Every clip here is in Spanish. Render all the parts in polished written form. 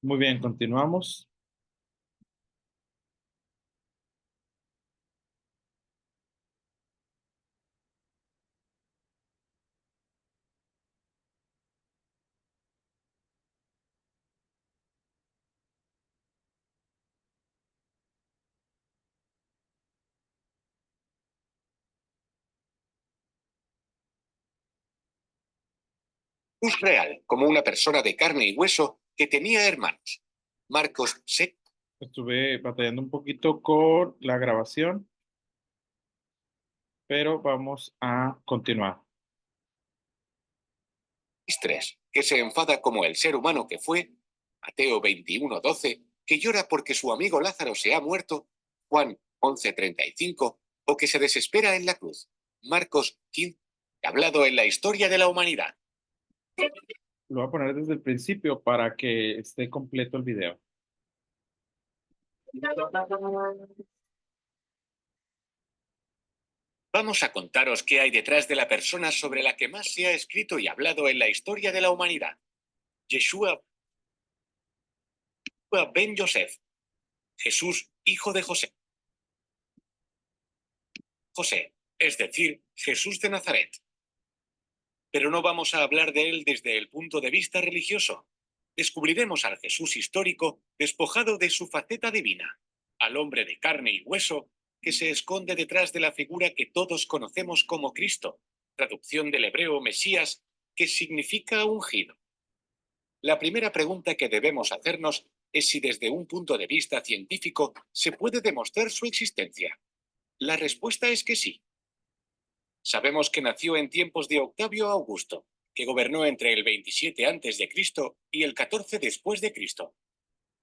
Muy bien, continuamos. Jesús real, como una persona de carne y hueso que tenía hermanos. Marcos 6, Estuve batallando un poquito con la grabación, pero vamos a continuar. 3, que se enfada como el ser humano que fue. Mateo 21:12, que llora porque su amigo Lázaro se ha muerto. Juan 11:35, o que se desespera en la cruz. Marcos 15, hablado en la historia de la humanidad. Lo voy a poner desde el principio para que esté completo el video. Vamos a contaros qué hay detrás de la persona sobre la que más se ha escrito y hablado en la historia de la humanidad. Yeshua ben Yosef, Jesús, hijo de José. José, es decir, Jesús de Nazaret. Pero no vamos a hablar de él desde el punto de vista religioso. Descubriremos al Jesús histórico despojado de su faceta divina, al hombre de carne y hueso que se esconde detrás de la figura que todos conocemos como Cristo, traducción del hebreo Mesías, que significa ungido. La primera pregunta que debemos hacernos es si desde un punto de vista científico se puede demostrar su existencia. La respuesta es que sí. Sabemos que nació en tiempos de Octavio Augusto, que gobernó entre el 27 a.C. y el 14 después de Cristo,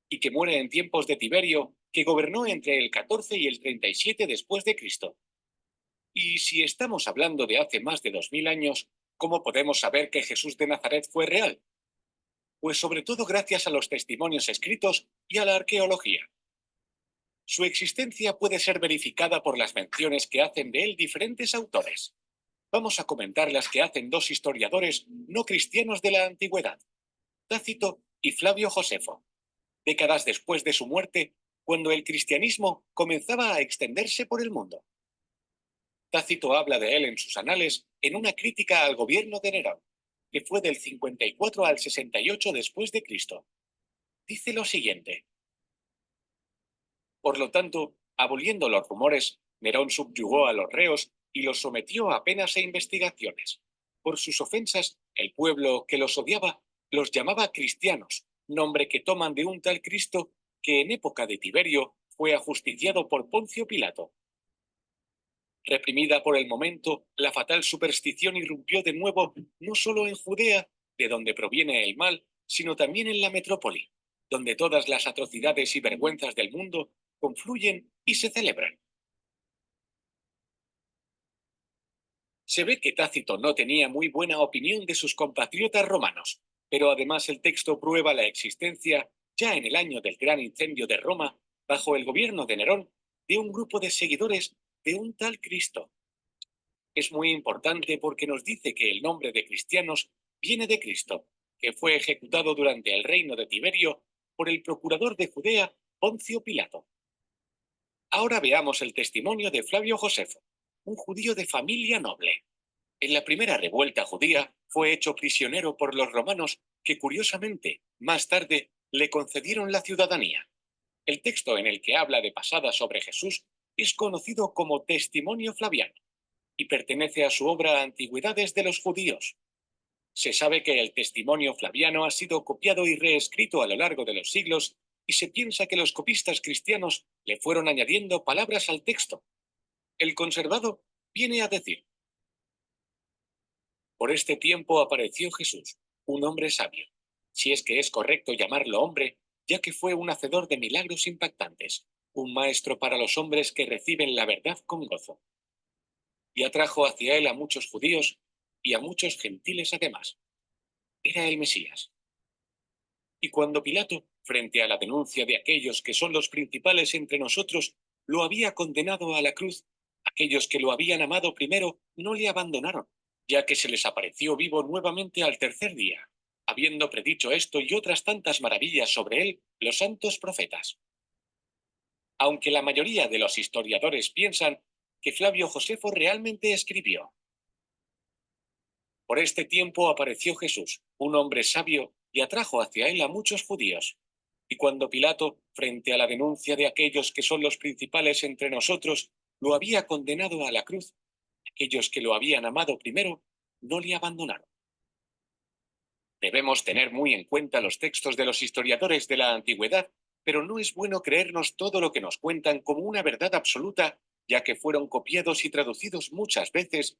y que muere en tiempos de Tiberio, que gobernó entre el 14 y el 37 después de Cristo. Y si estamos hablando de hace más de 2000 años, ¿cómo podemos saber que Jesús de Nazaret fue real? Pues sobre todo gracias a los testimonios escritos y a la arqueología. Su existencia puede ser verificada por las menciones que hacen de él diferentes autores. Vamos a comentar las que hacen dos historiadores no cristianos de la antigüedad, Tácito y Flavio Josefo, décadas después de su muerte, cuando el cristianismo comenzaba a extenderse por el mundo. Tácito habla de él en sus anales en una crítica al gobierno de Nerón, que fue del 54 al 68 después de Cristo. Dice lo siguiente: por lo tanto, aboliendo los rumores, Nerón subyugó a los reos y los sometió a penas e investigaciones. Por sus ofensas, el pueblo que los odiaba los llamaba cristianos, nombre que toman de un tal Cristo que en época de Tiberio fue ajusticiado por Poncio Pilato. Reprimida por el momento, la fatal superstición irrumpió de nuevo no solo en Judea, de donde proviene el mal, sino también en la metrópoli, donde todas las atrocidades y vergüenzas del mundo confluyen y se celebran. Se ve que Tácito no tenía muy buena opinión de sus compatriotas romanos, pero además el texto prueba la existencia, ya en el año del gran incendio de Roma, bajo el gobierno de Nerón, de un grupo de seguidores de un tal Cristo. Es muy importante porque nos dice que el nombre de cristianos viene de Cristo, que fue ejecutado durante el reino de Tiberio por el procurador de Judea, Poncio Pilato. Ahora veamos el testimonio de Flavio Josefo, un judío de familia noble. En la primera revuelta judía fue hecho prisionero por los romanos que, curiosamente, más tarde le concedieron la ciudadanía. El texto en el que habla de pasada sobre Jesús es conocido como Testimonio Flaviano y pertenece a su obra Antigüedades de los Judíos. Se sabe que el Testimonio Flaviano ha sido copiado y reescrito a lo largo de los siglos y se piensa que los copistas cristianos le fueron añadiendo palabras al texto. El conservado viene a decir: por este tiempo apareció Jesús, un hombre sabio, si es que es correcto llamarlo hombre, ya que fue un hacedor de milagros impactantes, un maestro para los hombres que reciben la verdad con gozo. Y atrajo hacia él a muchos judíos y a muchos gentiles además. Era el Mesías. Y cuando Pilato, frente a la denuncia de aquellos que son los principales entre nosotros, lo había condenado a la cruz, aquellos que lo habían amado primero no le abandonaron, ya que se les apareció vivo nuevamente al tercer día, habiendo predicho esto y otras tantas maravillas sobre él los santos profetas. Aunque la mayoría de los historiadores piensan que Flavio Josefo realmente escribió. Por este tiempo apareció Jesús, un hombre sabio, y atrajo hacia él a muchos judíos. Y cuando Pilato, frente a la denuncia de aquellos que son los principales entre nosotros, lo había condenado a la cruz, aquellos que lo habían amado primero, no le abandonaron. Debemos tener muy en cuenta los textos de los historiadores de la antigüedad, pero no es bueno creernos todo lo que nos cuentan como una verdad absoluta, ya que fueron copiados y traducidos muchas veces.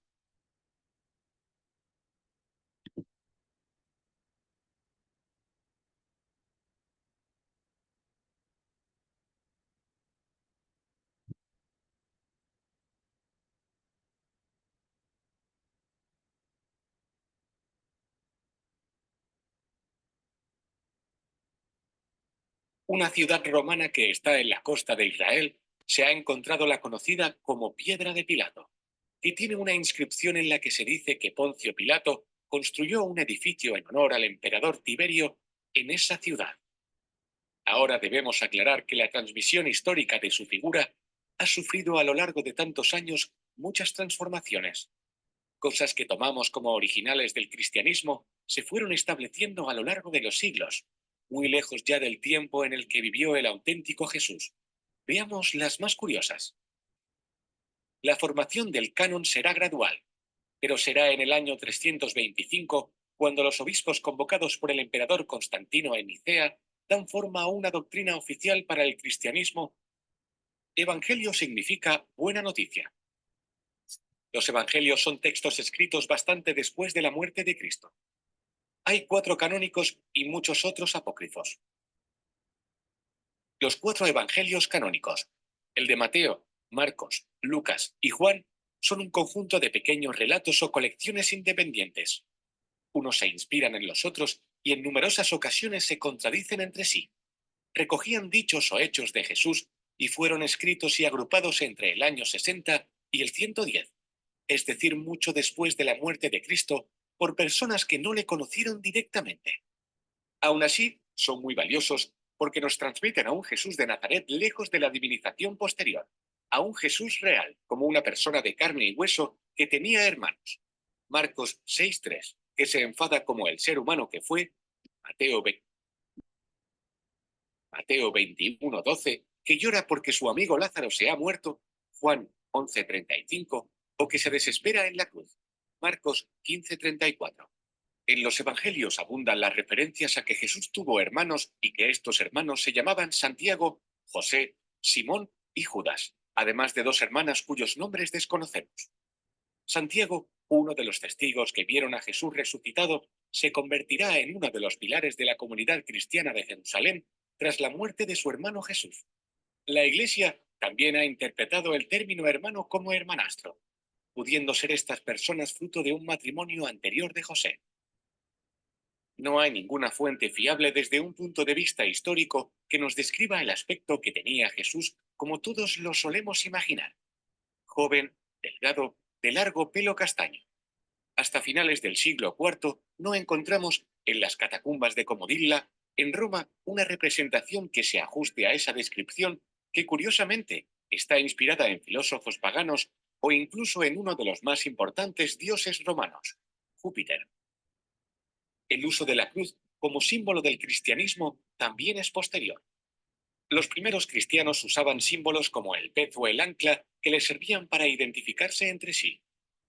Una ciudad romana que está en la costa de Israel se ha encontrado la conocida como Piedra de Pilato, y tiene una inscripción en la que se dice que Poncio Pilato construyó un edificio en honor al emperador Tiberio en esa ciudad. Ahora debemos aclarar que la transmisión histórica de su figura ha sufrido a lo largo de tantos años muchas transformaciones. Cosas que tomamos como originales del cristianismo se fueron estableciendo a lo largo de los siglos, muy lejos ya del tiempo en el que vivió el auténtico Jesús. Veamos las más curiosas. La formación del canon será gradual, pero será en el año 325 cuando los obispos convocados por el emperador Constantino en Nicea dan forma a una doctrina oficial para el cristianismo. Evangelio significa buena noticia. Los evangelios son textos escritos bastante después de la muerte de Cristo. Hay 4 canónicos y muchos otros apócrifos. Los 4 evangelios canónicos, el de Mateo, Marcos, Lucas y Juan, son un conjunto de pequeños relatos o colecciones independientes. Unos se inspiran en los otros y en numerosas ocasiones se contradicen entre sí. Recogían dichos o hechos de Jesús y fueron escritos y agrupados entre el año 60 y el 110, es decir, mucho después de la muerte de Cristo, por personas que no le conocieron directamente. Aún así, son muy valiosos porque nos transmiten a un Jesús de Nazaret lejos de la divinización posterior, a un Jesús real, como una persona de carne y hueso que tenía hermanos. Marcos 6:3, que se enfada como el ser humano que fue. Mateo, Mateo 21:12, que llora porque su amigo Lázaro se ha muerto. Juan 11:35, o que se desespera en la cruz. Marcos 15:34. En los evangelios abundan las referencias a que Jesús tuvo hermanos y que estos hermanos se llamaban Santiago, José, Simón y Judas, además de 2 hermanas cuyos nombres desconocemos. Santiago, uno de los testigos que vieron a Jesús resucitado, se convertirá en uno de los pilares de la comunidad cristiana de Jerusalén tras la muerte de su hermano Jesús. La Iglesia también ha interpretado el término hermano como hermanastro, pudiendo ser estas personas fruto de un matrimonio anterior de José. No hay ninguna fuente fiable desde un punto de vista histórico que nos describa el aspecto que tenía Jesús como todos lo solemos imaginar. Joven, delgado, de largo pelo castaño. Hasta finales del siglo IV no encontramos, en las catacumbas de Comodilla, en Roma, una representación que se ajuste a esa descripción que curiosamente está inspirada en filósofos paganos o incluso en uno de los más importantes dioses romanos, Júpiter. El uso de la cruz como símbolo del cristianismo también es posterior. Los primeros cristianos usaban símbolos como el pez o el ancla que les servían para identificarse entre sí.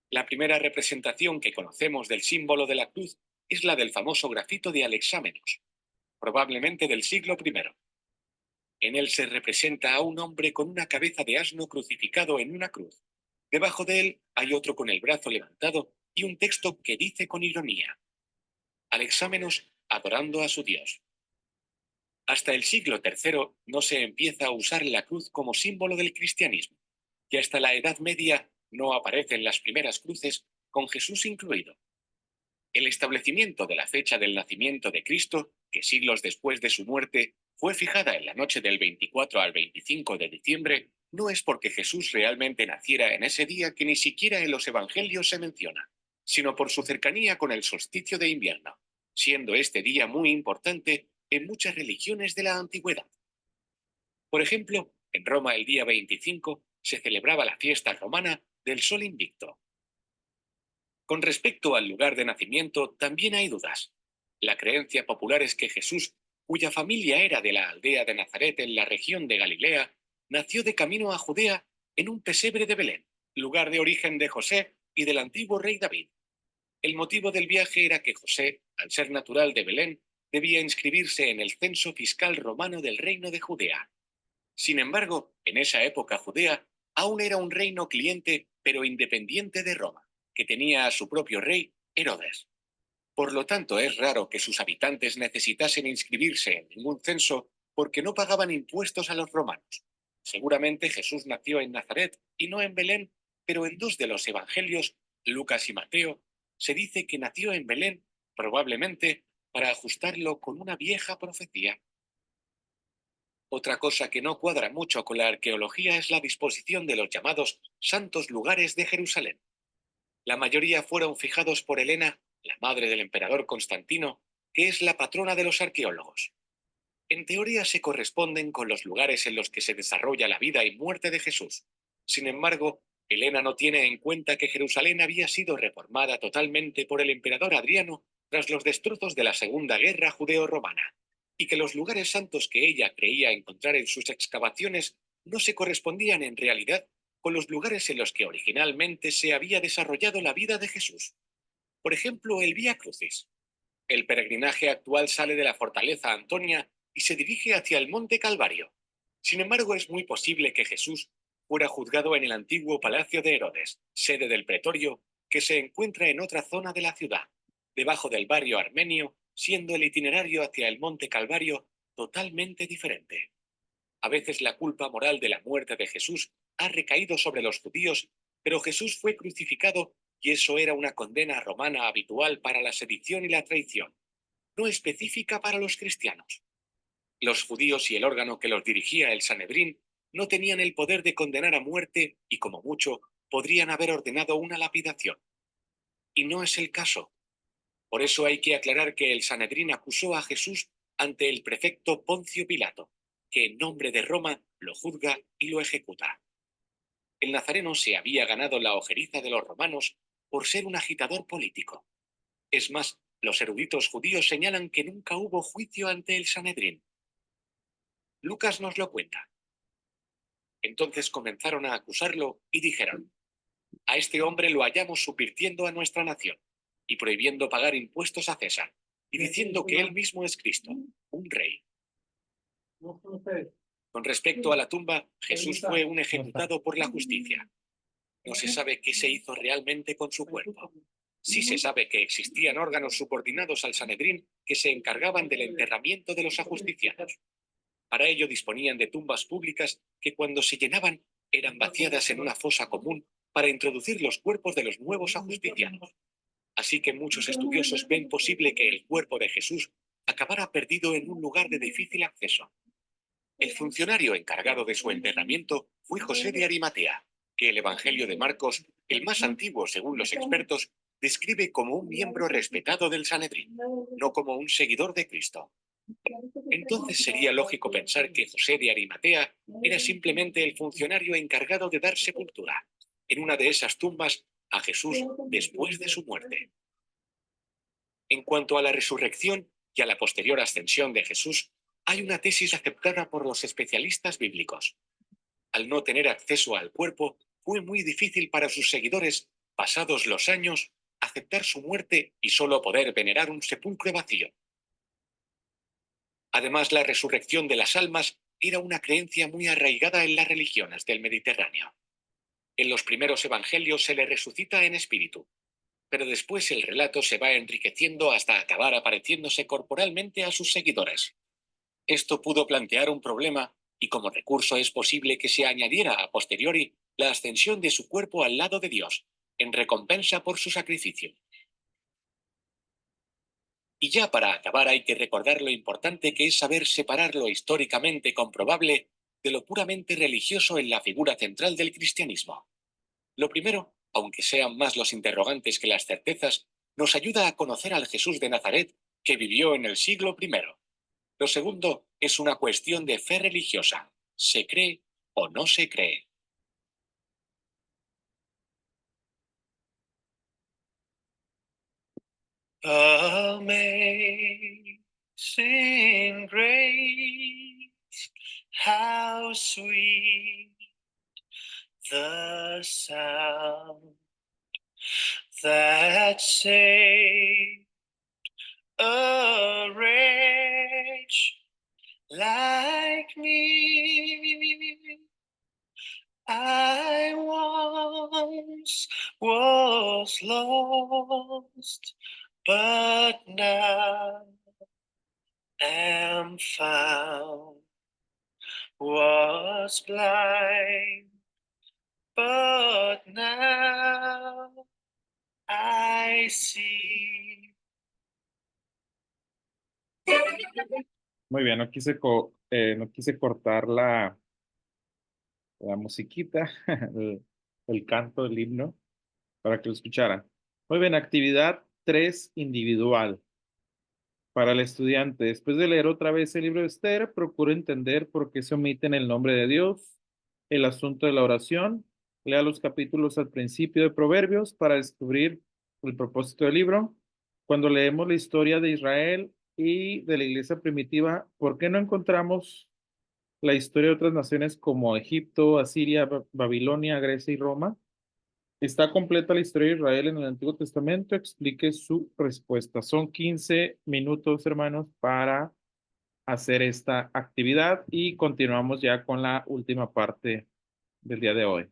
La primera representación que conocemos del símbolo de la cruz es la del famoso grafito de Alexámenos, probablemente del siglo I. En él se representa a un hombre con una cabeza de asno crucificado en una cruz. Debajo de él hay otro con el brazo levantado y un texto que dice con ironía: Alexámenos adorando a su Dios. Hasta el siglo III no se empieza a usar la cruz como símbolo del cristianismo, y hasta la Edad Media no aparecen las primeras cruces, con Jesús incluido. El establecimiento de la fecha del nacimiento de Cristo, que siglos después de su muerte fue fijada en la noche del 24 al 25 de diciembre, no es porque Jesús realmente naciera en ese día que ni siquiera en los evangelios se menciona, sino por su cercanía con el solsticio de invierno. siendo este día muy importante en muchas religiones de la antigüedad. Por ejemplo, en Roma el día 25 se celebraba la fiesta romana del Sol Invicto. Con respecto al lugar de nacimiento, también hay dudas. La creencia popular es que Jesús, cuya familia era de la aldea de Nazaret en la región de Galilea, nació de camino a Judea en un pesebre de Belén, lugar de origen de José y del antiguo rey David. El motivo del viaje era que José, al ser natural de Belén, debía inscribirse en el censo fiscal romano del reino de Judea. Sin embargo, en esa época Judea aún era un reino cliente pero independiente de Roma, que tenía a su propio rey, Herodes. Por lo tanto, es raro que sus habitantes necesitasen inscribirse en ningún censo porque no pagaban impuestos a los romanos. Seguramente Jesús nació en Nazaret y no en Belén, pero en dos de los evangelios, Lucas y Mateo, se dice que nació en Belén, probablemente para ajustarlo con una vieja profecía. Otra cosa que no cuadra mucho con la arqueología es la disposición de los llamados santos lugares de Jerusalén. La mayoría fueron fijados por Helena, la madre del emperador Constantino, que es la patrona de los arqueólogos. En teoría se corresponden con los lugares en los que se desarrolla la vida y muerte de Jesús. Sin embargo, Helena no tiene en cuenta que Jerusalén había sido reformada totalmente por el emperador Adriano tras los destrozos de la Segunda Guerra Judeo-Romana, y que los lugares santos que ella creía encontrar en sus excavaciones no se correspondían en realidad con los lugares en los que originalmente se había desarrollado la vida de Jesús. Por ejemplo, el Vía Crucis. El peregrinaje actual sale de la fortaleza Antonia y se dirige hacia el Monte Calvario. Sin embargo, es muy posible que Jesús fuera juzgado en el antiguo palacio de Herodes, sede del pretorio, que se encuentra en otra zona de la ciudad, debajo del barrio armenio, siendo el itinerario hacia el Monte Calvario totalmente diferente. A veces la culpa moral de la muerte de Jesús ha recaído sobre los judíos, pero Jesús fue crucificado y eso era una condena romana habitual para la sedición y la traición, no específica para los cristianos. Los judíos y el órgano que los dirigía, el Sanedrín, no tenían el poder de condenar a muerte y, como mucho, podrían haber ordenado una lapidación. Y no es el caso. Por eso hay que aclarar que el Sanedrín acusó a Jesús ante el prefecto Poncio Pilato, que en nombre de Roma lo juzga y lo ejecuta. El nazareno se había ganado la ojeriza de los romanos por ser un agitador político. Es más, los eruditos judíos señalan que nunca hubo juicio ante el Sanedrín. Lucas nos lo cuenta. Entonces comenzaron a acusarlo y dijeron: a este hombre lo hallamos subvirtiendo a nuestra nación y prohibiendo pagar impuestos a César, y diciendo que él mismo es Cristo, un rey. Con respecto a la tumba, Jesús fue un ejecutado por la justicia. No se sabe qué se hizo realmente con su cuerpo. Sí se sabe que existían órganos subordinados al Sanedrín que se encargaban del enterramiento de los ajusticianos. Para ello disponían de tumbas públicas que, cuando se llenaban, eran vaciadas en una fosa común para introducir los cuerpos de los nuevos ajusticianos. Así que muchos estudiosos ven posible que el cuerpo de Jesús acabara perdido en un lugar de difícil acceso. El funcionario encargado de su enterramiento fue José de Arimatea, que el Evangelio de Marcos, el más antiguo según los expertos, describe como un miembro respetado del Sanedrín, no como un seguidor de Cristo. Entonces sería lógico pensar que José de Arimatea era simplemente el funcionario encargado de dar sepultura, en una de esas tumbas, a Jesús después de su muerte. En cuanto a la resurrección y a la posterior ascensión de Jesús, hay una tesis aceptada por los especialistas bíblicos. Al no tener acceso al cuerpo, fue muy difícil para sus seguidores, pasados los años, aceptar su muerte y solo poder venerar un sepulcro vacío. Además, la resurrección de las almas era una creencia muy arraigada en las religiones del Mediterráneo. En los primeros evangelios se le resucita en espíritu, pero después el relato se va enriqueciendo hasta acabar apareciéndose corporalmente a sus seguidores. Esto pudo plantear un problema, y como recurso es posible que se añadiera a posteriori la ascensión de su cuerpo al lado de Dios, en recompensa por su sacrificio. Y ya para acabar hay que recordar lo importante que es saber separar lo históricamente comprobable de lo puramente religioso en la figura central del cristianismo. Lo primero, aunque sean más los interrogantes que las certezas, nos ayuda a conocer al Jesús de Nazaret, que vivió en el siglo I. Lo segundo es una cuestión de fe religiosa. ¿Se cree o no se cree? Amazing grace, how sweet the sound that saved a wretch like me. I once was lost, but now am found. Was blind, but now I see. Muy bien, no quise cortar la musiquita, el canto del himno, para que lo escucharan. Muy bien, actividad 3 individual. Para el estudiante, después de leer otra vez el libro de Esther, procura entender por qué se omiten el nombre de Dios, el asunto de la oración. Lea los capítulos al principio de Proverbios para descubrir el propósito del libro. Cuando leemos la historia de Israel y de la iglesia primitiva, ¿por qué no encontramos la historia de otras naciones como Egipto, Asiria, Babilonia, Grecia y Roma? ¿Está completa la historia de Israel en el Antiguo Testamento? Explique su respuesta. Son 15 minutos, hermanos, para hacer esta actividad y continuamos ya con la última parte del día de hoy.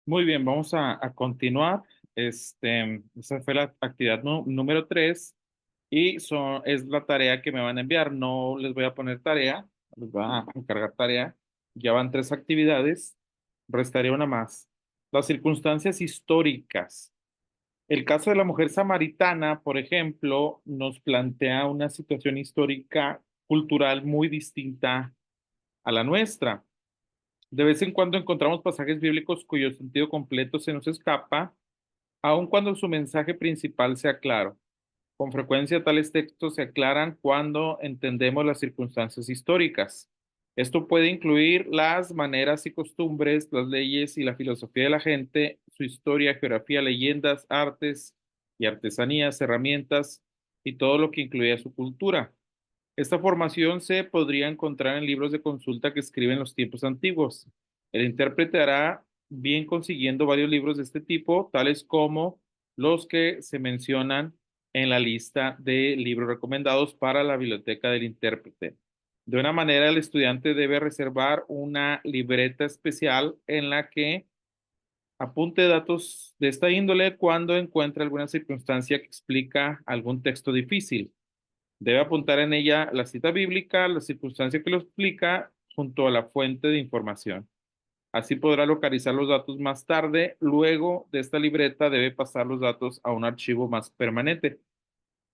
Muy bien, vamos a continuar. Esa fue la actividad número 3 y es la tarea que me van a enviar. No les voy a poner tarea, les voy a encargar tarea. Ya van 3 actividades, restaría una más. Las circunstancias históricas. El caso de la mujer samaritana, por ejemplo, nos plantea una situación histórica cultural muy distinta a la nuestra. De vez en cuando encontramos pasajes bíblicos cuyo sentido completo se nos escapa, aun cuando su mensaje principal sea claro. Con frecuencia tales textos se aclaran cuando entendemos las circunstancias históricas. Esto puede incluir las maneras y costumbres, las leyes y la filosofía de la gente, su historia, geografía, leyendas, artes y artesanías, herramientas y todo lo que incluía su cultura. Esta formación se podría encontrar en libros de consulta que escriben los tiempos antiguos. El intérprete hará bien consiguiendo varios libros de este tipo, tales como los que se mencionan en la lista de libros recomendados para la biblioteca del intérprete. De una manera, el estudiante debe reservar una libreta especial en la que apunte datos de esta índole cuando encuentre alguna circunstancia que explica algún texto difícil. Debe apuntar en ella la cita bíblica, la circunstancia que lo explica, junto a la fuente de información. Así podrá localizar los datos más tarde. Luego de esta libreta debe pasar los datos a un archivo más permanente.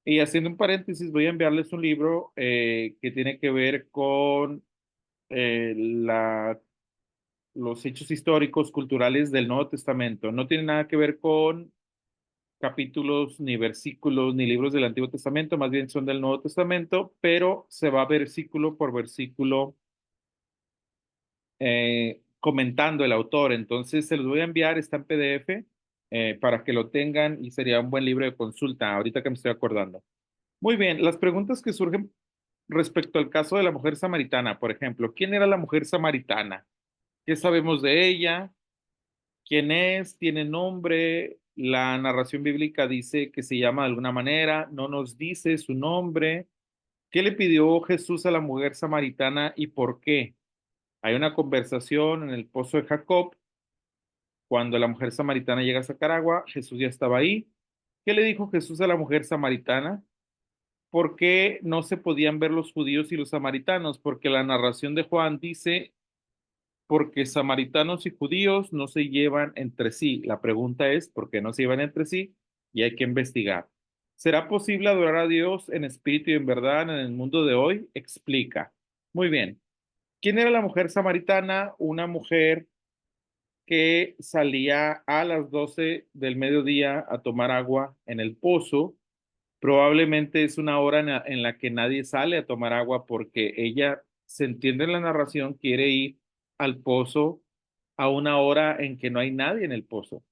Y haciendo un paréntesis, voy a enviarles un libro que tiene que ver con los hechos históricos, culturales del Nuevo Testamento. No tiene nada que ver con capítulos, ni versículos, ni libros del Antiguo Testamento, más bien son del Nuevo Testamento, pero se va versículo por versículo comentando el autor. Entonces se los voy a enviar, está en PDF, para que lo tengan y sería un buen libro de consulta, ahorita que me estoy acordando. Muy bien, las preguntas que surgen respecto al caso de la mujer samaritana, por ejemplo, ¿quién era la mujer samaritana? ¿Qué sabemos de ella? ¿Quién es? ¿Tiene nombre? La narración bíblica dice que se llama de alguna manera, no nos dice su nombre. ¿Qué le pidió Jesús a la mujer samaritana y por qué? Hay una conversación en el pozo de Jacob. Cuando la mujer samaritana llega a sacar agua, Jesús ya estaba ahí. ¿Qué le dijo Jesús a la mujer samaritana? ¿Por qué no se podían ver los judíos y los samaritanos? Porque la narración de Juan dice porque samaritanos y judíos no se llevan entre sí. La pregunta es, ¿por qué no se llevan entre sí? Y hay que investigar. ¿Será posible adorar a Dios en espíritu y en verdad en el mundo de hoy? Explica. Muy bien. ¿Quién era la mujer samaritana? Una mujer que salía a las 12 del mediodía a tomar agua en el pozo. Probablemente es una hora en la que nadie sale a tomar agua porque ella, se entiende en la narración, quiere ir al pozo a una hora en que no hay nadie en el pozo.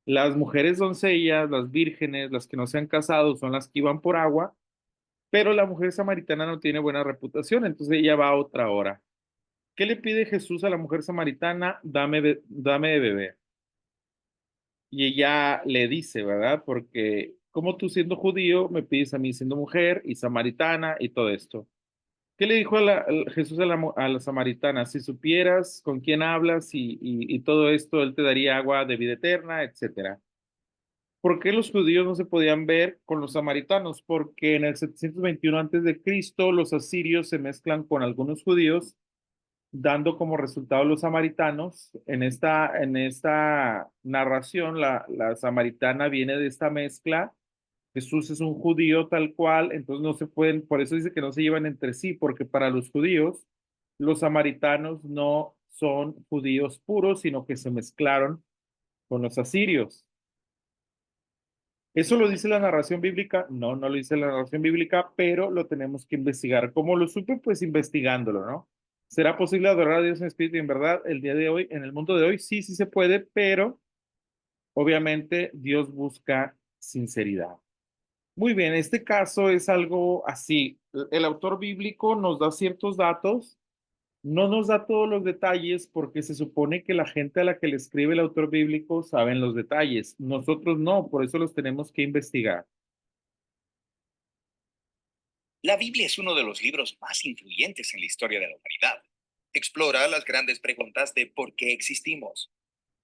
Las mujeres doncellas, las vírgenes, las que no se han casado, son las que iban por agua, pero la mujer samaritana no tiene buena reputación, entonces ella va a otra hora. ¿Qué le pide Jesús a la mujer samaritana? Dame de beber. Y ella le dice, ¿verdad? Porque como tú siendo judío me pides a mí siendo mujer y samaritana y todo esto. ¿Qué le dijo Jesús a la samaritana? Si supieras con quién hablas y todo esto, él te daría agua de vida eterna, etcétera. ¿Por qué los judíos no se podían ver con los samaritanos? Porque en el 721 antes de Cristo los asirios se mezclan con algunos judíos, dando como resultado los samaritanos. En esta narración, la samaritana viene de esta mezcla. Jesús es un judío tal cual, entonces no se pueden, por eso dice que no se llevan entre sí, porque para los judíos, los samaritanos no son judíos puros, sino que se mezclaron con los asirios. ¿Eso lo dice la narración bíblica? No, no lo dice la narración bíblica, pero lo tenemos que investigar. ¿Cómo lo supe? Pues investigándolo, ¿no? ¿Será posible adorar a Dios en espíritu y en verdad el día de hoy, en el mundo de hoy? Sí, sí se puede, pero obviamente Dios busca sinceridad. Muy bien, este caso es algo así. El autor bíblico nos da ciertos datos, no nos da todos los detalles porque se supone que la gente a la que le escribe el autor bíblico saben los detalles. Nosotros no, por eso los tenemos que investigar. La Biblia es uno de los libros más influyentes en la historia de la humanidad. Explora las grandes preguntas de por qué existimos,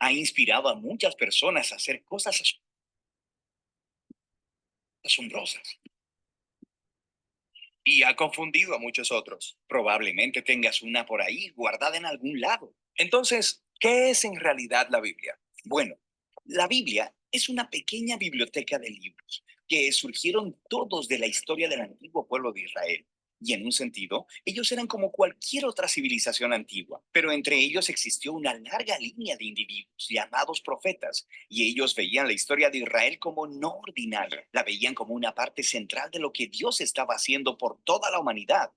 Ha inspirado a muchas personas a hacer cosas asombrosas. Y ha confundido a muchos otros. Probablemente tengas una por ahí guardada en algún lado. Entonces, ¿qué es en realidad la Biblia? Bueno, la Biblia es una pequeña biblioteca de libros que surgieron todos de la historia del antiguo pueblo de Israel. Y en un sentido, ellos eran como cualquier otra civilización antigua, pero entre ellos existió una larga línea de individuos llamados profetas, y ellos veían la historia de Israel como no ordinaria, la veían como una parte central de lo que Dios estaba haciendo por toda la humanidad.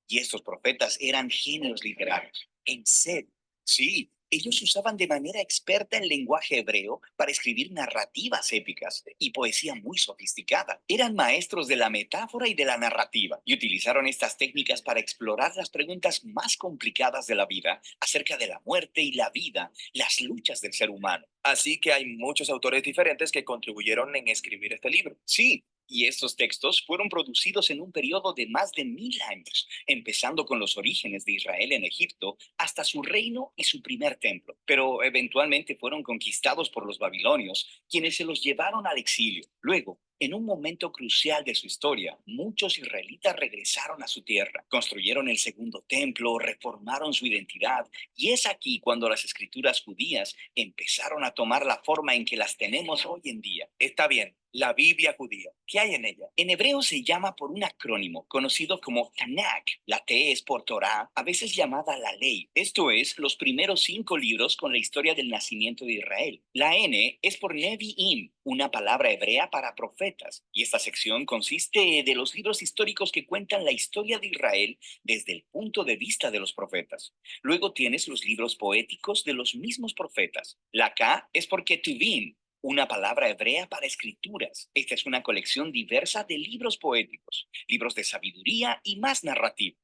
Y estos profetas eran genios literarios. En serio. Sí, ellos usaban de manera experta el lenguaje hebreo para escribir narrativas épicas y poesía muy sofisticada. Eran maestros de la metáfora y de la narrativa y utilizaron estas técnicas para explorar las preguntas más complicadas de la vida acerca de la muerte y la vida, las luchas del ser humano. Así que hay muchos autores diferentes que contribuyeron en escribir este libro. Sí, y estos textos fueron producidos en un periodo de más de 1000 años, empezando con los orígenes de Israel en Egipto hasta su reino y su primer templo. Pero eventualmente fueron conquistados por los babilonios, quienes se los llevaron al exilio. Luego, en un momento crucial de su historia, muchos israelitas regresaron a su tierra, construyeron el segundo templo, reformaron su identidad, y es aquí cuando las escrituras judías empezaron a tomar la forma en que las tenemos hoy en día. Está bien, la Biblia judía. ¿Qué hay en ella? En hebreo se llama por un acrónimo conocido como Tanakh. La T es por Torah, a veces llamada la ley. Esto es, los primeros 5 libros con la historia del nacimiento de Israel. La N es por Nevi'im, una palabra hebrea para profetas. Y esta sección consiste de los libros históricos que cuentan la historia de Israel desde el punto de vista de los profetas. Luego tienes los libros poéticos de los mismos profetas. La K es por Ketuvim, una palabra hebrea para escrituras. Esta es una colección diversa de libros poéticos, libros de sabiduría y más narrativa.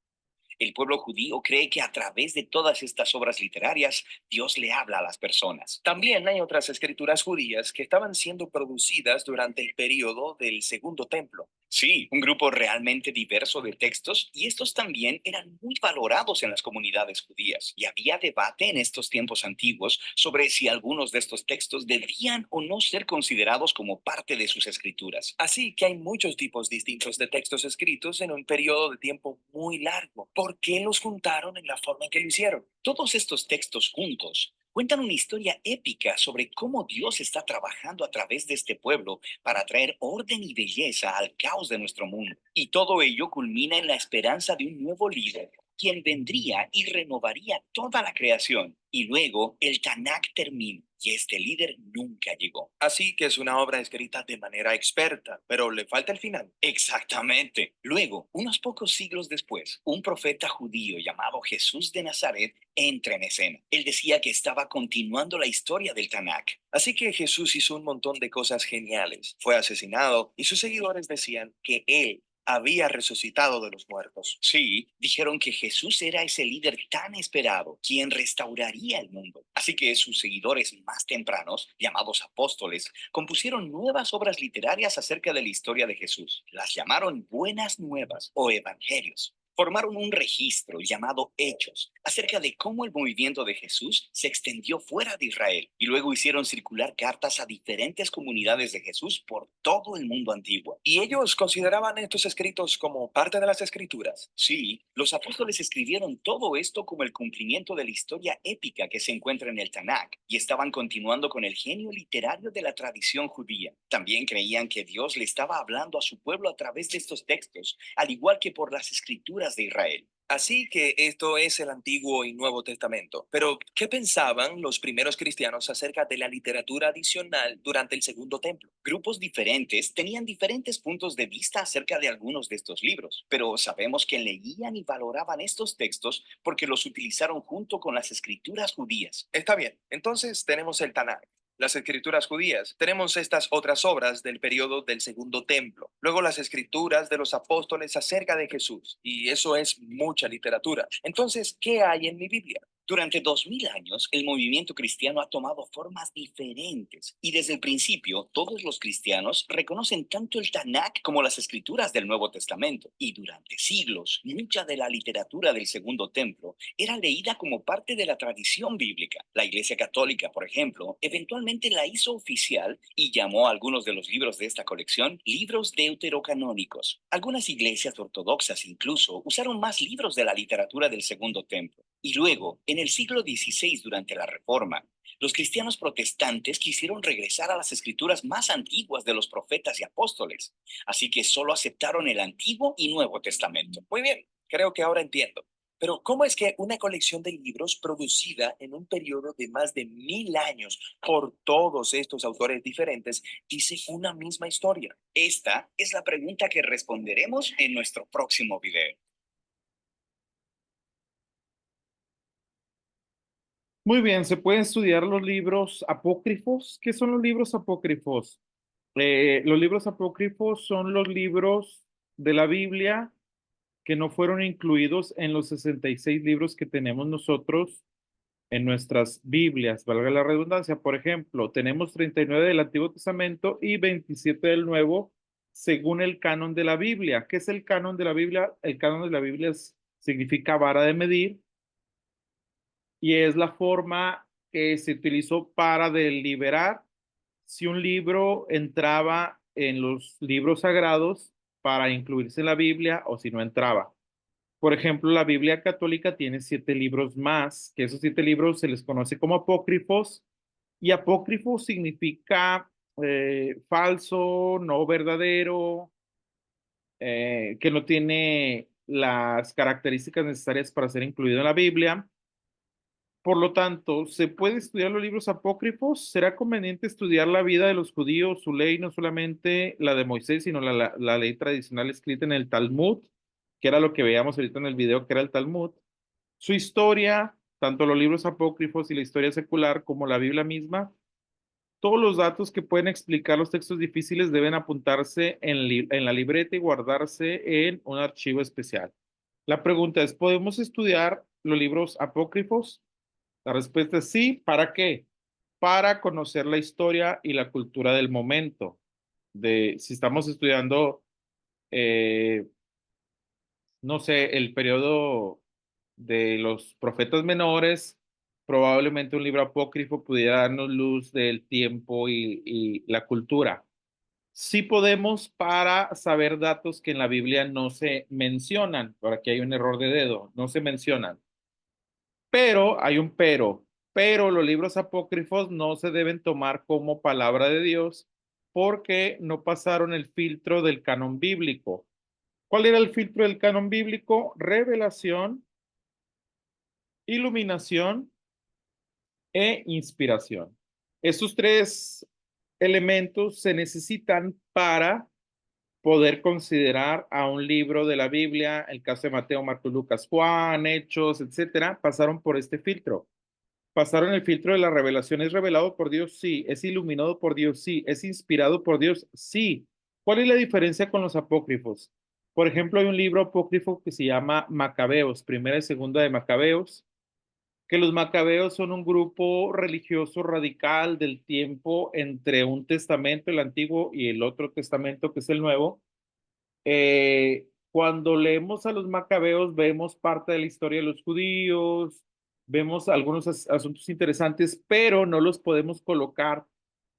El pueblo judío cree que a través de todas estas obras literarias, Dios le habla a las personas. También hay otras escrituras judías que estaban siendo producidas durante el periodo del Segundo Templo. Sí, un grupo realmente diverso de textos, y estos también eran muy valorados en las comunidades judías. Y había debate en estos tiempos antiguos sobre si algunos de estos textos debían o no ser considerados como parte de sus escrituras. Así que hay muchos tipos distintos de textos escritos en un periodo de tiempo muy largo. ¿Por qué los juntaron en la forma en que lo hicieron? Todos estos textos juntos cuentan una historia épica sobre cómo Dios está trabajando a través de este pueblo para traer orden y belleza al caos de nuestro mundo. Y todo ello culmina en la esperanza de un nuevo líder, quien vendría y renovaría toda la creación. Y luego el Tanakh termina y este líder nunca llegó. Así que es una obra escrita de manera experta, pero le falta el final. Exactamente. Luego, unos pocos siglos después, un profeta judío llamado Jesús de Nazaret entra en escena. Él decía que estaba continuando la historia del Tanakh. Así que Jesús hizo un montón de cosas geniales. Fue asesinado y sus seguidores decían que él había resucitado de los muertos. Sí, dijeron que Jesús era ese líder tan esperado, quien restauraría el mundo. Así que sus seguidores más tempranos, llamados apóstoles, compusieron nuevas obras literarias acerca de la historia de Jesús. Las llamaron Buenas Nuevas o Evangelios. Formaron un registro llamado Hechos acerca de cómo el movimiento de Jesús se extendió fuera de Israel, y luego hicieron circular cartas a diferentes comunidades de Jesús por todo el mundo antiguo. Y ellos consideraban estos escritos como parte de las escrituras. Sí, los apóstoles escribieron todo esto como el cumplimiento de la historia épica que se encuentra en el Tanakh, y estaban continuando con el genio literario de la tradición judía. También creían que Dios le estaba hablando a su pueblo a través de estos textos, al igual que por las escrituras de Israel. Así que esto es el Antiguo y Nuevo Testamento. Pero, ¿qué pensaban los primeros cristianos acerca de la literatura adicional durante el Segundo Templo? Grupos diferentes tenían diferentes puntos de vista acerca de algunos de estos libros, pero sabemos que leían y valoraban estos textos porque los utilizaron junto con las escrituras judías. Está bien, entonces tenemos el Tanakh, las escrituras judías. Tenemos estas otras obras del periodo del Segundo Templo. Luego las escrituras de los apóstoles acerca de Jesús. Y eso es mucha literatura. Entonces, ¿qué hay en mi Biblia? Durante 2000 años, el movimiento cristiano ha tomado formas diferentes y desde el principio todos los cristianos reconocen tanto el Tanakh como las escrituras del Nuevo Testamento. Y durante siglos, mucha de la literatura del Segundo Templo era leída como parte de la tradición bíblica. La Iglesia Católica, por ejemplo, eventualmente la hizo oficial y llamó a algunos de los libros de esta colección libros deuterocanónicos. Algunas iglesias ortodoxas incluso usaron más libros de la literatura del Segundo Templo. Y luego, en el siglo XVI, durante la Reforma, los cristianos protestantes quisieron regresar a las escrituras más antiguas de los profetas y apóstoles, así que solo aceptaron el Antiguo y Nuevo Testamento. Muy bien, creo que ahora entiendo. Pero ¿cómo es que una colección de libros producida en un periodo de más de 1000 años por todos estos autores diferentes dice una misma historia? Esta es la pregunta que responderemos en nuestro próximo video. Muy bien, se pueden estudiar los libros apócrifos. ¿Qué son los libros apócrifos? Los libros apócrifos son los libros de la Biblia que no fueron incluidos en los 66 libros que tenemos nosotros en nuestras Biblias, valga la redundancia. Por ejemplo, tenemos 39 del Antiguo Testamento y 27 del Nuevo, según el canon de la Biblia. ¿Qué es el canon de la Biblia? El canon de la Biblia significa vara de medir y es la forma que se utilizó para deliberar si un libro entraba en los libros sagrados para incluirse en la Biblia o si no entraba. Por ejemplo, la Biblia católica tiene 7 libros más, que esos 7 libros se les conoce como apócrifos, y apócrifo significa falso, no verdadero, que no tiene las características necesarias para ser incluido en la Biblia. Por lo tanto, ¿se puede estudiar los libros apócrifos? ¿Será conveniente estudiar la vida de los judíos, su ley, no solamente la de Moisés, sino la ley tradicional escrita en el Talmud, que era lo que veíamos ahorita en el video, que era el Talmud? Su historia, tanto los libros apócrifos y la historia secular como la Biblia misma, todos los datos que pueden explicar los textos difíciles deben apuntarse en la libreta y guardarse en un archivo especial. La pregunta es, ¿podemos estudiar los libros apócrifos? La respuesta es sí. ¿Para qué? Para conocer la historia y la cultura del momento. Si estamos estudiando, no sé, el periodo de los profetas menores, probablemente un libro apócrifo pudiera darnos luz del tiempo y la cultura. Sí podemos para saber datos que en la Biblia no se mencionan. Por aquí hay un error de dedo, no se mencionan. Pero hay un pero los libros apócrifos no se deben tomar como palabra de Dios porque no pasaron el filtro del canon bíblico. ¿Cuál era el filtro del canon bíblico? Revelación, iluminación e inspiración. Estos 3 elementos se necesitan para poder considerar a un libro de la Biblia, el caso de Mateo, Marcos, Lucas, Juan, Hechos, etcétera, pasaron por este filtro. Pasaron el filtro de la revelación. ¿Es revelado por Dios? Sí. ¿Es iluminado por Dios? Sí. ¿Es inspirado por Dios? Sí. ¿Cuál es la diferencia con los apócrifos? Por ejemplo, hay un libro apócrifo que se llama Macabeos, primera y segunda de Macabeos, que los macabeos son un grupo religioso radical del tiempo entre un testamento, el antiguo, y el otro testamento, que es el nuevo. Cuando leemos a los macabeos, vemos parte de la historia de los judíos, vemos algunos asuntos interesantes, pero no los podemos colocar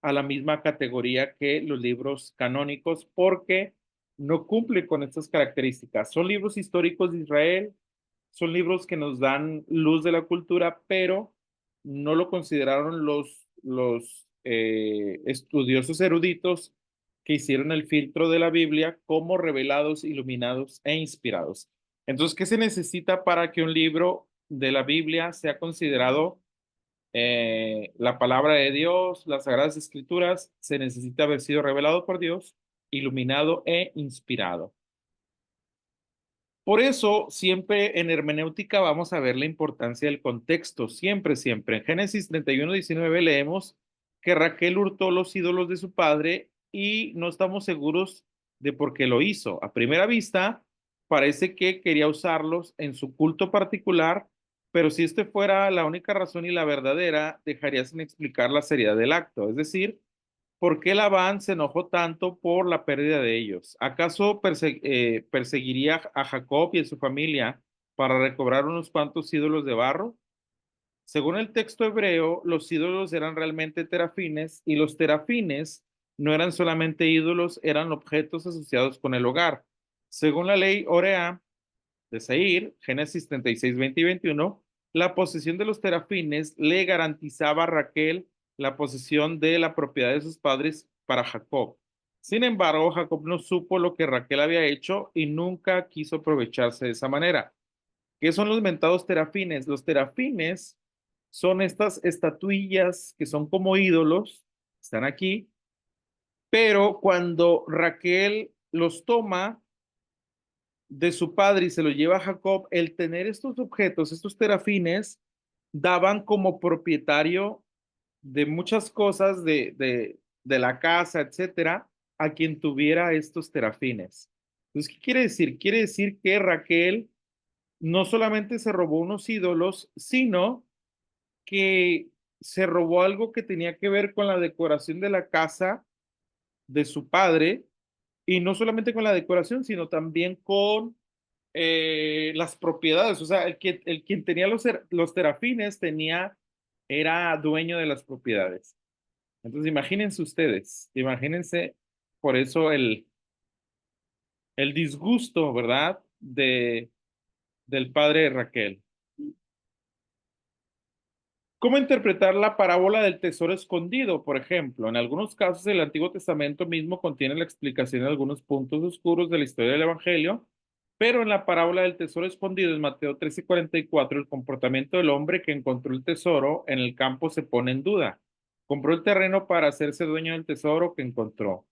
a la misma categoría que los libros canónicos porque no cumplen con estas características. Son libros históricos de Israel, son libros que nos dan luz de la cultura, pero no lo consideraron los estudiosos eruditos que hicieron el filtro de la Biblia como revelados, iluminados e inspirados. Entonces, ¿qué se necesita para que un libro de la Biblia sea considerado la palabra de Dios, las Sagradas Escrituras? Se necesita haber sido revelado por Dios, iluminado e inspirado. Por eso, siempre en hermenéutica vamos a ver la importancia del contexto, siempre, siempre. En Génesis 31:19 leemos que Raquel hurtó los ídolos de su padre y no estamos seguros de por qué lo hizo. A primera vista, parece que quería usarlos en su culto particular, pero si este fuera la única razón y la verdadera, dejaría sin explicar la seriedad del acto. Es decir, ¿por qué Labán se enojó tanto por la pérdida de ellos? ¿Acaso perseguiría a Jacob y a su familia para recobrar unos cuantos ídolos de barro? Según el texto hebreo, los ídolos eran realmente terafines y los terafines no eran solamente ídolos, eran objetos asociados con el hogar. Según la ley Orea de Seir, Génesis 36, 20 y 21, la posesión de los terafines le garantizaba a Raquel la posesión de la propiedad de sus padres para Jacob. Sin embargo, Jacob no supo lo que Raquel había hecho y nunca quiso aprovecharse de esa manera. ¿Qué son los mentados terafines? Los terafines son estas estatuillas que son como ídolos, están aquí, pero cuando Raquel los toma de su padre y se los lleva a Jacob, el tener estos objetos, estos terafines, daban como propietario de muchas cosas de la casa, etcétera, a quien tuviera estos terafines. Entonces, ¿qué quiere decir? Quiere decir que Raquel no solamente se robó unos ídolos, sino que se robó algo que tenía que ver con la decoración de la casa de su padre, y no solamente con la decoración, sino también con las propiedades. O sea, el quien tenía los terafines era dueño de las propiedades. Entonces, imagínense ustedes, imagínense por eso el disgusto, ¿verdad? Del padre de Raquel. ¿Cómo interpretar la parábola del tesoro escondido? Por ejemplo, en algunos casos el Antiguo Testamento mismo contiene la explicación de algunos puntos oscuros de la historia del Evangelio, pero en la parábola del tesoro escondido en Mateo 13:44, el comportamiento del hombre que encontró el tesoro en el campo se pone en duda. Compró el terreno para hacerse dueño del tesoro que encontró.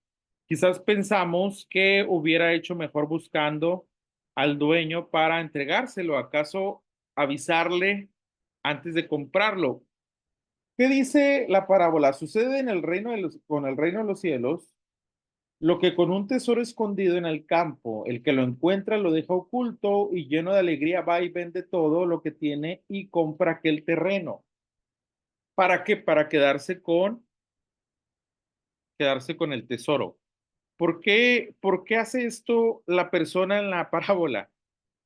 Quizás pensamos que hubiera hecho mejor buscando al dueño para entregárselo. ¿Acaso avisarle antes de comprarlo? ¿Qué dice la parábola? Sucede en el reino con el reino de los cielos lo que con un tesoro escondido en el campo, el que lo encuentra lo deja oculto y lleno de alegría va y vende todo lo que tiene y compra aquel terreno. ¿Para qué? Para quedarse con el tesoro. ¿Por qué hace esto la persona en la parábola?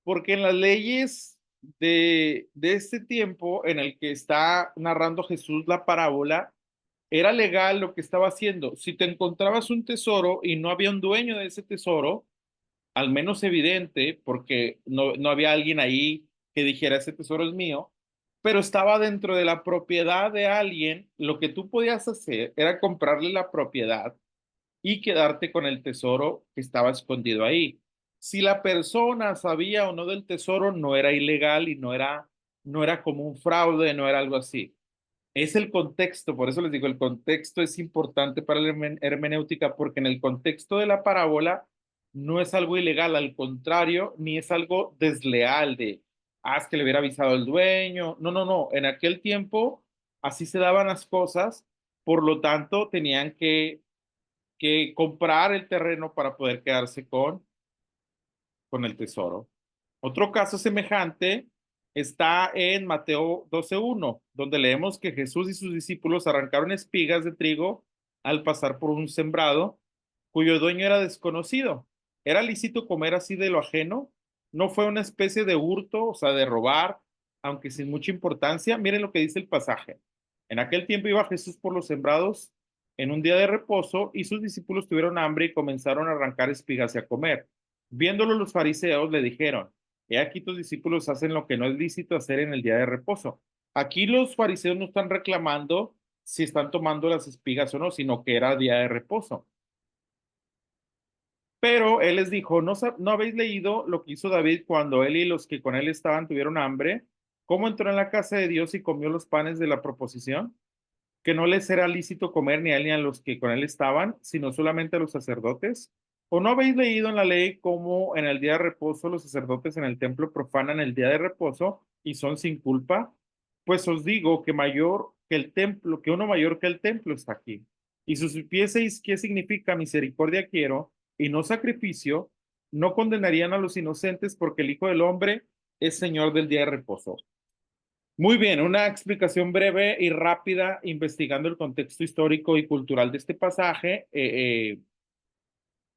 Porque en las leyes de este tiempo en el que está narrando Jesús la parábola, era legal lo que estaba haciendo. Si te encontrabas un tesoro y no había un dueño de ese tesoro, al menos evidente, porque no había alguien ahí que dijera ese tesoro es mío, pero estaba dentro de la propiedad de alguien, lo que tú podías hacer era comprarle la propiedad y quedarte con el tesoro que estaba escondido ahí. Si la persona sabía o no del tesoro, no era ilegal y no era como un fraude, no era algo así. Es el contexto, por eso les digo, el contexto es importante para la hermenéutica, porque en el contexto de la parábola no es algo ilegal, al contrario, ni es algo desleal es que le hubiera avisado el dueño. No, no, no, en aquel tiempo así se daban las cosas, por lo tanto tenían que comprar el terreno para poder quedarse con el tesoro. Otro caso semejante está en Mateo 12:1, donde leemos que Jesús y sus discípulos arrancaron espigas de trigo al pasar por un sembrado cuyo dueño era desconocido. ¿Era lícito comer así de lo ajeno? ¿No fue una especie de hurto, o sea, de robar, aunque sin mucha importancia? Miren lo que dice el pasaje. En aquel tiempo iba Jesús por los sembrados en un día de reposo y sus discípulos tuvieron hambre y comenzaron a arrancar espigas y a comer. Viéndolo los fariseos le dijeron, he aquí tus discípulos hacen lo que no es lícito hacer en el día de reposo. Aquí los fariseos no están reclamando si están tomando las espigas o no, sino que era día de reposo. Pero él les dijo, ¿no habéis leído lo que hizo David cuando él y los que con él estaban tuvieron hambre? ¿Cómo entró en la casa de Dios y comió los panes de la proposición? Que no les era lícito comer ni a él ni a los que con él estaban, sino solamente a los sacerdotes. ¿O no habéis leído en la ley cómo en el día de reposo los sacerdotes en el templo profanan el día de reposo y son sin culpa? Pues os digo que mayor que el templo, que uno mayor que el templo está aquí. Y si supieseis qué significa misericordia quiero y no sacrificio, no condenarían a los inocentes porque el Hijo del Hombre es Señor del día de reposo. Muy bien, una explicación breve y rápida, investigando el contexto histórico y cultural de este pasaje.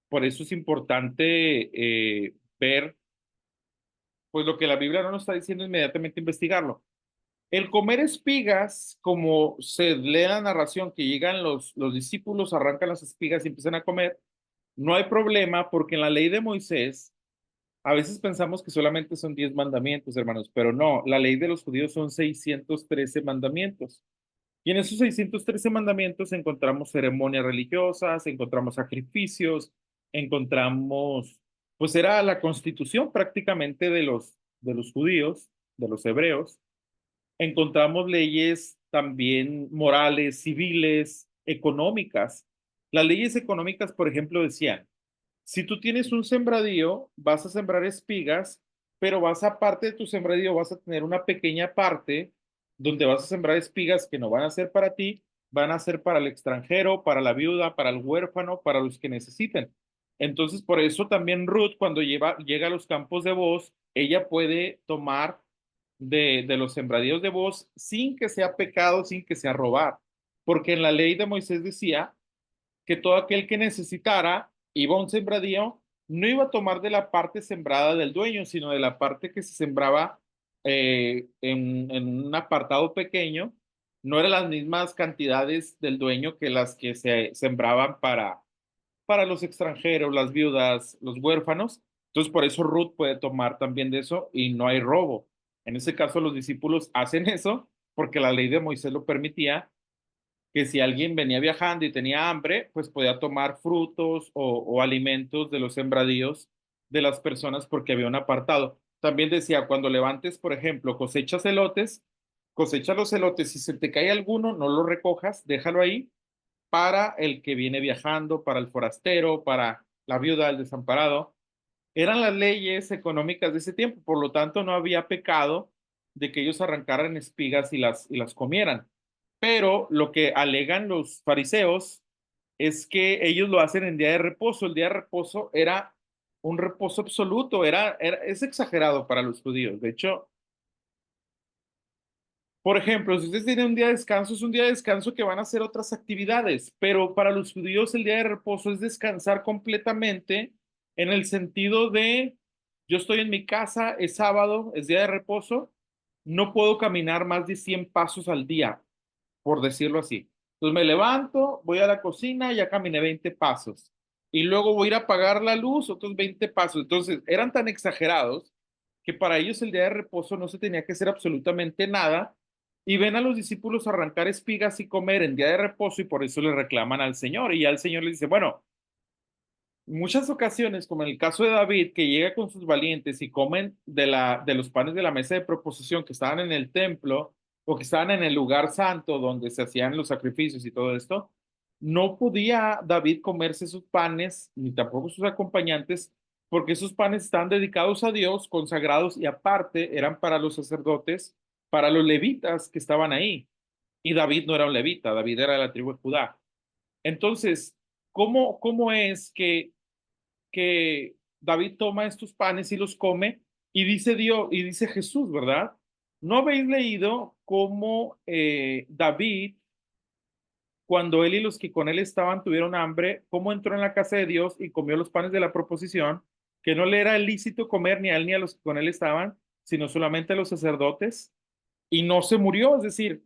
Por eso es importante ver, pues lo que la Biblia no nos está diciendo, inmediatamente investigarlo. El comer espigas, como se lee en la narración, que llegan los discípulos, arrancan las espigas y empiezan a comer, no hay problema porque en la ley de Moisés, a veces pensamos que solamente son 10 mandamientos, hermanos, pero no, la ley de los judíos son 613 mandamientos. Y en esos 613 mandamientos encontramos ceremonias religiosas, encontramos sacrificios, encontramos, pues era la constitución prácticamente de los judíos, de los hebreos. Encontramos leyes también morales, civiles, económicas. Las leyes económicas, por ejemplo, decían, si tú tienes un sembradío, vas a sembrar espigas, pero vas a parte de tu sembradío, vas a tener una pequeña parte donde vas a sembrar espigas que no van a ser para ti, van a ser para el extranjero, para la viuda, para el huérfano, para los que necesiten. Entonces, por eso también Ruth, cuando llega a los campos de Bosra, ella puede tomar de los sembradíos de Bosra sin que sea pecado, sin que sea robar, porque en la ley de Moisés decía que todo aquel que necesitara iba a un sembradío, no iba a tomar de la parte sembrada del dueño, sino de la parte que se sembraba en un apartado pequeño. No eran las mismas cantidades del dueño que las que se sembraban para los extranjeros, las viudas, los huérfanos. Entonces, por eso Ruth puede tomar también de eso y no hay robo. En ese caso, los discípulos hacen eso porque la ley de Moisés lo permitía, que si alguien venía viajando y tenía hambre, pues podía tomar frutos o alimentos de los sembradíos de las personas porque había un apartado. También decía, cuando levantes, por ejemplo, cosechas elotes, cosecha los elotes, si se te cae alguno, no lo recojas, déjalo ahí para el que viene viajando, para el forastero, para la viuda, el desamparado. Eran las leyes económicas de ese tiempo, por lo tanto no había pecado de que ellos arrancaran espigas y las comieran. Pero lo que alegan los fariseos es que ellos lo hacen en día de reposo. El día de reposo era un reposo absoluto, es exagerado para los judíos. De hecho, por ejemplo, si ustedes tienen un día de descanso, es un día de descanso que van a hacer otras actividades, pero para los judíos el día de reposo es descansar completamente en el sentido de, yo estoy en mi casa, es sábado, es día de reposo, no puedo caminar más de 100 pasos al día, por decirlo así. Entonces me levanto, voy a la cocina, ya caminé 20 pasos y luego voy a ir a apagar la luz, otros 20 pasos. Entonces eran tan exagerados que para ellos el día de reposo no se tenía que hacer absolutamente nada y ven a los discípulos arrancar espigas y comer en día de reposo y por eso le reclaman al Señor y ya el Señor les dice, bueno, muchas ocasiones, como en el caso de David, que llega con sus valientes y comen de los panes de la mesa de proposición que estaban en el templo o que estaban en el lugar santo donde se hacían los sacrificios y todo esto, no podía David comerse sus panes, ni tampoco sus acompañantes, porque esos panes están dedicados a Dios, consagrados y aparte eran para los sacerdotes, para los levitas que estaban ahí. Y David no era un levita, David era de la tribu de Judá. Entonces, cómo es que David toma estos panes y los come y dice Dios y dice Jesús, ¿verdad? ¿No habéis leído cómo David, cuando él y los que con él estaban tuvieron hambre, cómo entró en la casa de Dios y comió los panes de la proposición, que no le era lícito comer ni a él ni a los que con él estaban, sino solamente a los sacerdotes, y no se murió, es decir,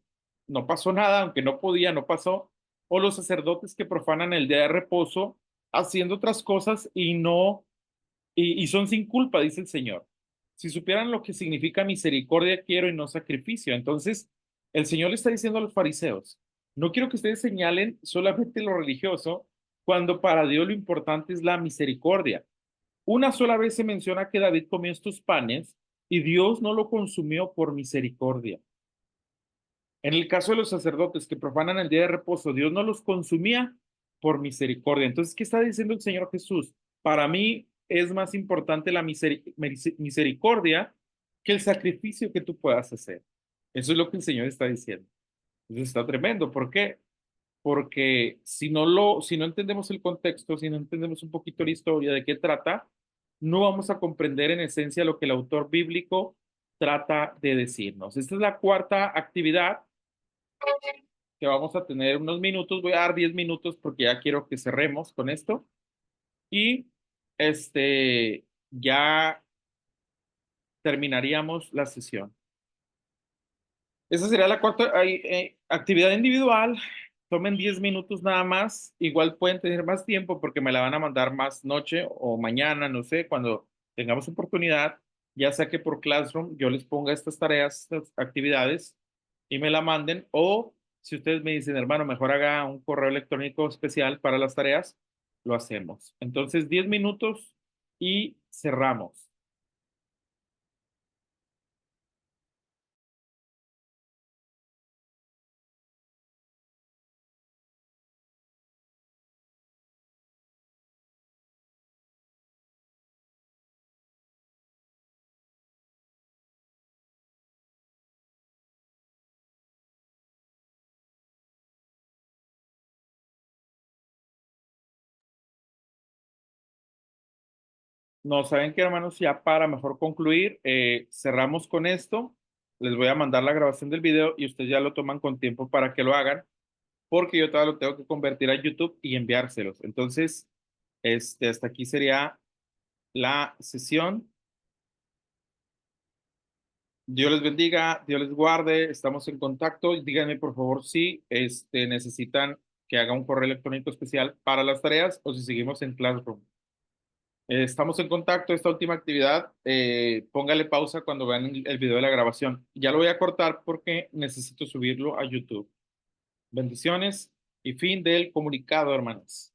no pasó nada, aunque no podía, no pasó, o los sacerdotes que profanan el día de reposo haciendo otras cosas y no y son sin culpa, dice el Señor. Si supieran lo que significa misericordia quiero y no sacrificio. Entonces, el Señor le está diciendo a los fariseos, no quiero que ustedes señalen solamente lo religioso, cuando para Dios lo importante es la misericordia. Una sola vez se menciona que David comió estos panes y Dios no lo consumió por misericordia. En el caso de los sacerdotes que profanan el día de reposo, Dios no los consumía por misericordia. Entonces, ¿qué está diciendo el Señor Jesús? Para mí es más importante la misericordia que el sacrificio que tú puedas hacer. Eso es lo que el Señor está diciendo. Eso está tremendo. ¿Por qué? Porque si no entendemos el contexto, si no entendemos un poquito la historia de qué trata, no vamos a comprender en esencia lo que el autor bíblico trata de decirnos. Esta es la cuarta actividad que vamos a tener unos minutos. Voy a dar 10 minutos porque ya quiero que cerremos con esto. Y ya terminaríamos la sesión. Esa sería la cuarta actividad individual. Tomen 10 minutos nada más. Igual pueden tener más tiempo porque me la van a mandar más noche o mañana, no sé, cuando tengamos oportunidad, ya sea que por Classroom yo les ponga estas tareas, estas actividades y me la manden, o si ustedes me dicen, hermano, mejor haga un correo electrónico especial para las tareas, lo hacemos. Entonces, 10 minutos y cerramos. No, ¿saben qué, hermanos? Ya para mejor concluir, cerramos con esto. Les voy a mandar la grabación del video y ustedes ya lo toman con tiempo para que lo hagan, porque yo todavía lo tengo que convertir a YouTube y enviárselos. Entonces, hasta aquí sería la sesión. Dios les bendiga, Dios les guarde, estamos en contacto. Díganme, por favor, si necesitan que haga un correo electrónico especial para las tareas o si seguimos en Classroom. Estamos en contacto. Esta última actividad, póngale pausa cuando vean el video de la grabación. Ya lo voy a cortar porque necesito subirlo a YouTube. Bendiciones y fin del comunicado, hermanos.